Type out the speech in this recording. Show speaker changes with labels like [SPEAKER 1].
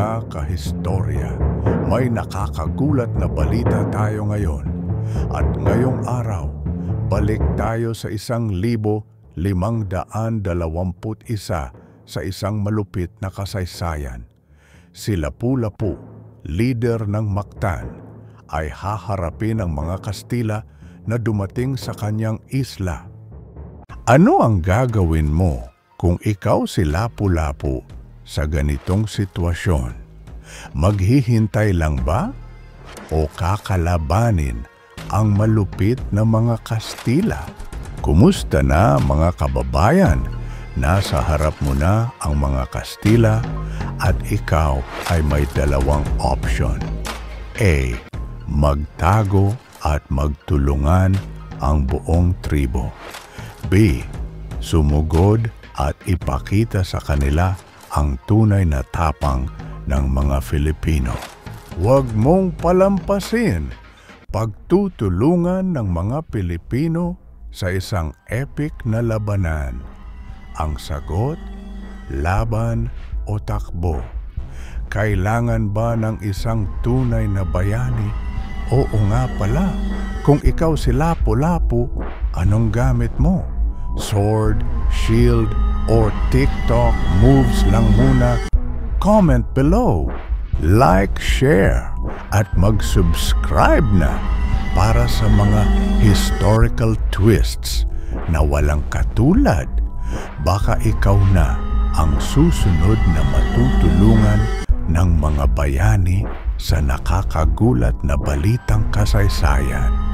[SPEAKER 1] mga kahistorya. May nakakagulat na balita tayo ngayon. At ngayong araw, balik tayo sa 1521 sa isang malupit na kasaysayan. Si Lapu-Lapu, leader ng Mactan, ay haharapin ang mga Kastila na dumating sa kanyang isla. Ano ang gagawin mo kung ikaw si Lapu-Lapu sa ganitong sitwasyon? Maghihintay lang ba o kakalabanin ang malupit na mga Kastila? Kumusta na mga kababayan? Nasa harap mo na ang mga Kastila at ikaw ay may dalawang option. A. Magtago at magtulungan ang buong tribo. B. Sumugod at ipakita sa kanila ang tunay na tapang ng mga Filipino. Huwag mong palampasin pagtutulungan ng mga Pilipino sa isang epic na labanan. Ang sagot, laban o takbo. Kailangan ba ng isang tunay na bayani? Oo nga pala, kung ikaw si Lapu-Lapu, anong gamit mo? Sword, shield, or TikTok moves lang muna? Comment below, like, share, at mag-subscribe na para sa mga historical twists na walang katulad. Baka ikaw na ang susunod na matutulungan ng mga bayani sa nakakagulat na balitang kasaysayan.